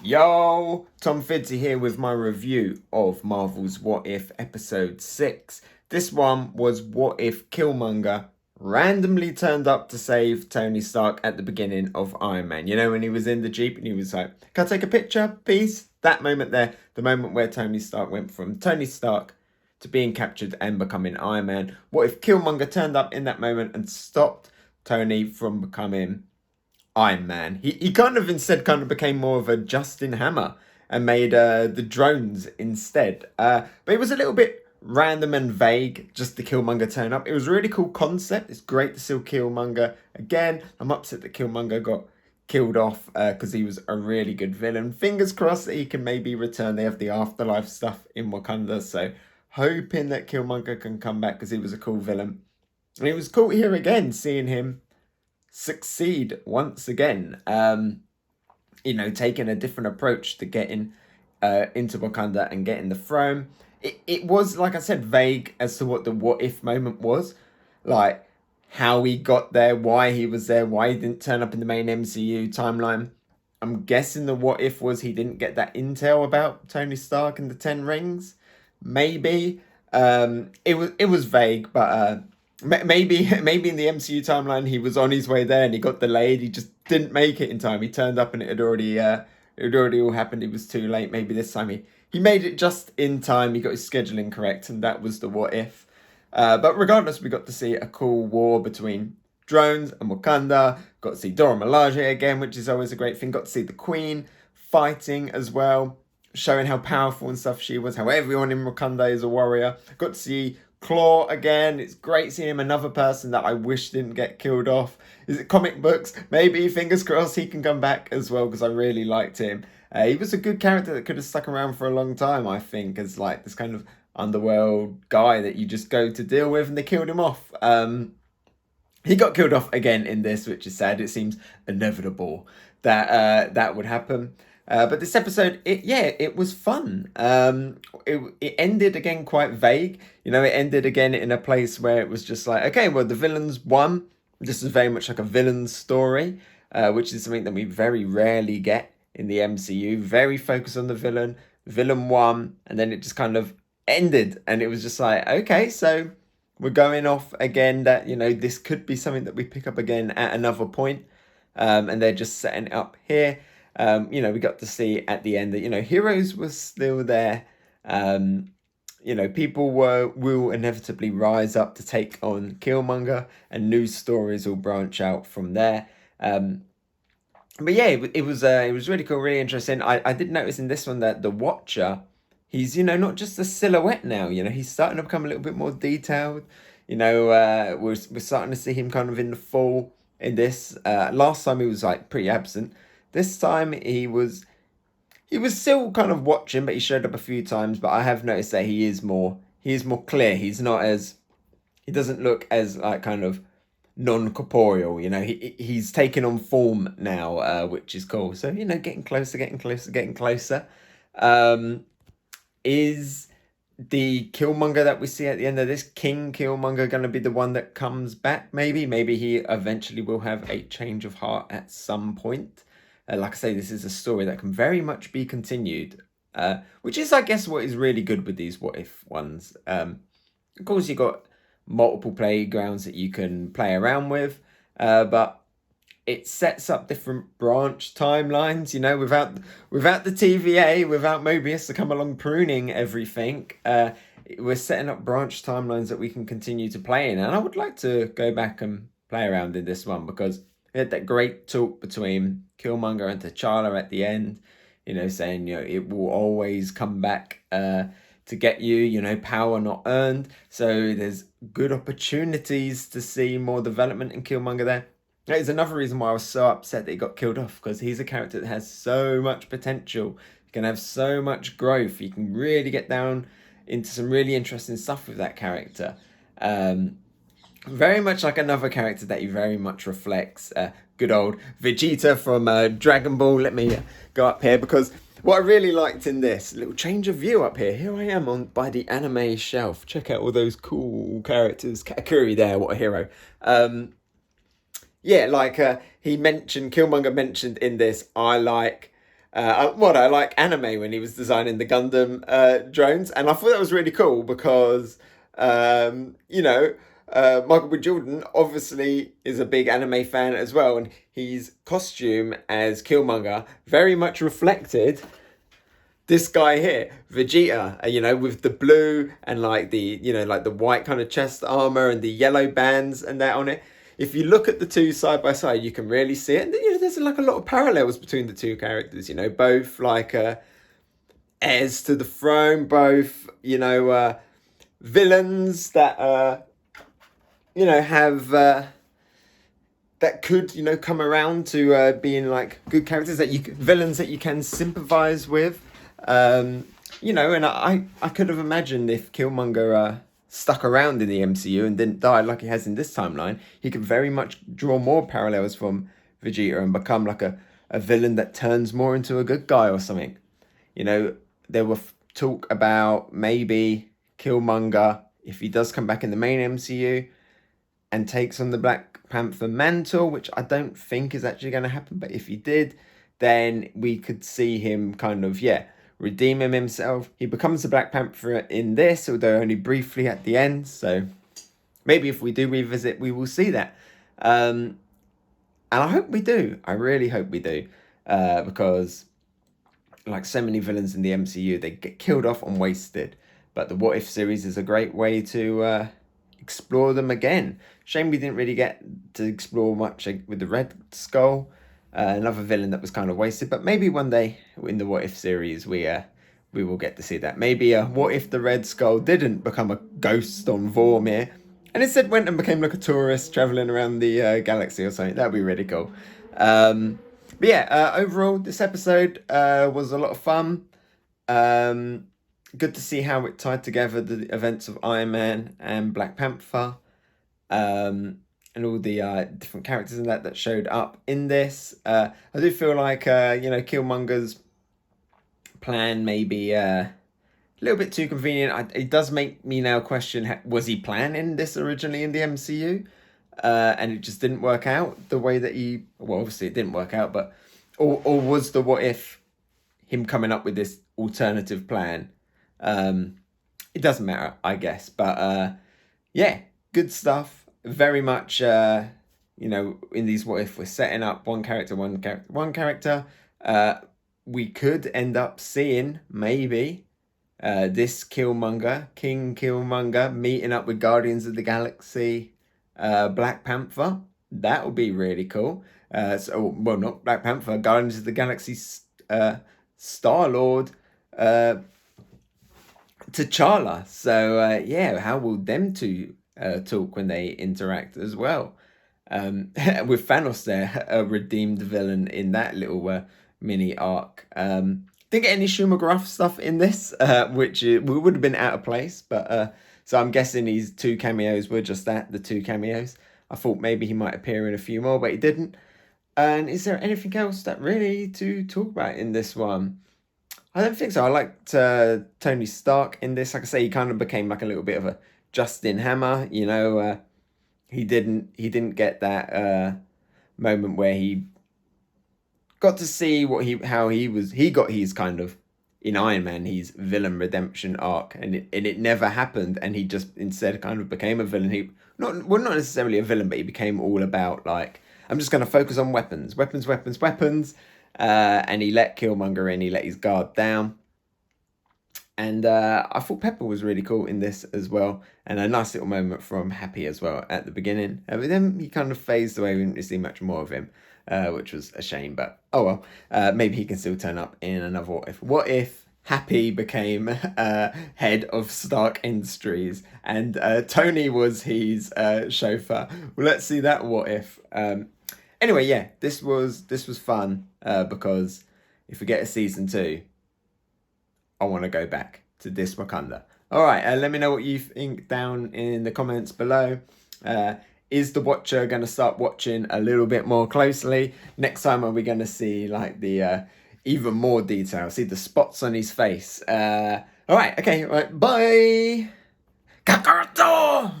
Yo, Tom Fiddzy here with my review of Marvel's What If Episode 6. This one was what if Killmonger randomly turned up to save Tony Stark at the beginning of Iron Man. You know, when he was in the Jeep and he was like, "Can I take a picture, please?" That moment there, the moment where Tony Stark went from Tony Stark to being captured and becoming Iron Man. What if Killmonger turned up in that moment and stopped Tony from becoming Iron Man? He kind of instead kind of became more of a Justin Hammer and made the drones instead. But it was a little bit random and vague, just the Killmonger turn up. It was a really cool concept. It's great to see Killmonger again. I'm upset that Killmonger got killed off because he was a really good villain. Fingers crossed that he can maybe return. They have the afterlife stuff in Wakanda, so hoping that Killmonger can come back because he was a cool villain. And it was cool here again, seeing him succeed once again, taking a different approach to getting into Wakanda and getting the throne. It was, like I said, vague as to what the what if moment was, like how he got there, why he was there, why he didn't turn up in the main MCU timeline. I'm guessing the what if was he didn't get that intel about Tony Stark and the 10 rings. Maybe it was vague, but maybe in the MCU timeline he was on his way there and he got delayed. He just didn't make it in time. He turned up and it had already all happened. It was too late. Maybe this time he made it just in time. He got his scheduling correct, and that was the what if. But regardless, we got to see a cool war between drones and Wakanda. Got to see Dora Milaje again, which is always a great thing. Got to see the Queen fighting as well, showing how powerful and stuff she was, how everyone in Wakanda is a warrior. Got to see Claw again. It's great seeing him, another person that I wish didn't get killed off. Is it comic books? Maybe, fingers crossed, he can come back as well, because I really liked him. He was a good character that could have stuck around for a long time, I think, as like this kind of underworld guy that you just go to deal with, and they killed him off. He got killed off again in this, which is sad. It seems inevitable that that would happen. But this episode, it was fun. It ended again quite vague. It ended again in a place where it was just like, okay, well, the villains won. This is very much like a villain's story, which is something that we very rarely get in the MCU. Very focused on the villain. Villain won, and then it just kind of ended. And it was just like, okay, so we're going off again that, this could be something that we pick up again at another point. And they're just setting it up here. We got to see at the end that, heroes were still there. People will inevitably rise up to take on Killmonger, and new stories will branch out from there. But yeah, it was really cool, really interesting. I did notice in this one that the Watcher, he's, not just a silhouette now. He's starting to become a little bit more detailed. We're starting to see him kind of in the full in this. Last time he was like pretty absent. This time he was still kind of watching, but he showed up a few times. But I have noticed that he is more clear. He doesn't look as like kind of non-corporeal. He's taking on form now, which is cool. So getting closer. Is the Killmonger that we see at the end of this, King Killmonger, going to be the one that comes back? Maybe he eventually will have a change of heart at some point. Like I say, this is a story that can very much be continued, which is, I guess, what is really good with these what if ones. Of course, you've got multiple playgrounds that you can play around with, but it sets up different branch timelines, without the TVA, without Mobius to come along pruning everything. We're setting up branch timelines that we can continue to play in. And I would like to go back and play around in this one, because we had that great talk between Killmonger and T'Challa at the end, saying, it will always come back to get you, power not earned. So there's good opportunities to see more development in Killmonger there. That is another reason why I was so upset that he got killed off, because he's a character that has so much potential. He can have so much growth. You can really get down into some really interesting stuff with that character. Very much like another character that he very much reflects. Good old Vegeta from Dragon Ball. Let me go up here, because what I really liked in this little change of view up here. Here I am by the anime shelf. Check out all those cool characters. Katakuri there, what a hero. Killmonger mentioned in this, I like I like anime when he was designing the Gundam drones, and I thought that was really cool because you know, Michael B. Jordan obviously is a big anime fan as well, and his costume as Killmonger very much reflected this guy here, Vegeta, with the blue and like like the white kind of chest armor and the yellow bands and that on it. If you look at the two side by side, you can really see it. And there's like a lot of parallels between the two characters. Both like heirs to the throne, both villains that have that could come around to being like good characters villains that you can sympathize with. And I could have imagined if Killmonger stuck around in the MCU and didn't die like he has in this timeline, he could very much draw more parallels from Vegeta and become like a villain that turns more into a good guy or something. There were talk about maybe Killmonger, if he does come back in the main MCU and takes on the Black Panther mantle, which I don't think is actually going to happen, but if he did, then we could see him kind of, redeem himself. He becomes the Black Panther in this, although only briefly at the end. So maybe if we do revisit, we will see that. And I hope we do. I really hope we do. Because like so many villains in the MCU, they get killed off and wasted. But the What If series is a great way to explore them again. Shame we didn't really get to explore much with the Red Skull. Another villain that was kind of wasted, but maybe one day in the What If series we will get to see that. Maybe what if the Red Skull didn't become a ghost on Vormir and instead went and became like a tourist traveling around the galaxy or something? That'd be really cool. Overall this episode was a lot of fun. Good to see how it tied together the events of Iron Man and Black Panther. And all the different characters in that showed up in this. I do feel like, Killmonger's plan may be a little bit too convenient. It does make me now question, was he planning this originally in the MCU? And it just didn't work out the way that obviously it didn't work out, but, or was the What If him coming up with this alternative plan? It doesn't matter, I guess. But, good stuff. Very much, in these What If, we're setting up one character. We could end up seeing, maybe, this Killmonger, King Killmonger, meeting up with Guardians of the Galaxy, Black Panther. That would be really cool. Not Black Panther, Guardians of the Galaxy, Star-Lord, T'Challa. So, how will them two talk when they interact as well? With Thanos there, a redeemed villain in that little mini arc. Didn't get any Schumer Gruff stuff in this, which would have been out of place. But so I'm guessing these two cameos were just the two cameos. I thought maybe he might appear in a few more, but he didn't. And is there anything else that really to talk about in this one? I don't think so. I liked Tony Stark in this. Like I say, he kind of became like a little bit of a Justin Hammer. He didn't get that moment where he got to see how he got his kind of, in Iron Man, his villain redemption arc, and it never happened, and he just instead kind of became a villain. He not necessarily a villain, but he became all about like, I'm just going to focus on weapons, and he let Killmonger in, he let his guard down. And I thought Pepper was really cool in this as well. And a nice little moment from Happy as well at the beginning. But then he kind of phased away. We didn't see much more of him, which was a shame. But oh well, maybe he can still turn up in another What If. What if Happy became head of Stark Industries and Tony was his chauffeur? Well, let's see that What If. Anyway, this was fun because if we get a season 2, I want to go back to this Wakanda. All right, let me know what you think down in the comments below. Is the watcher going to start watching a little bit more closely? Next time, are we going to see like the even more detail? See the spots on his face? All right, okay, all right, bye. Kakaroto!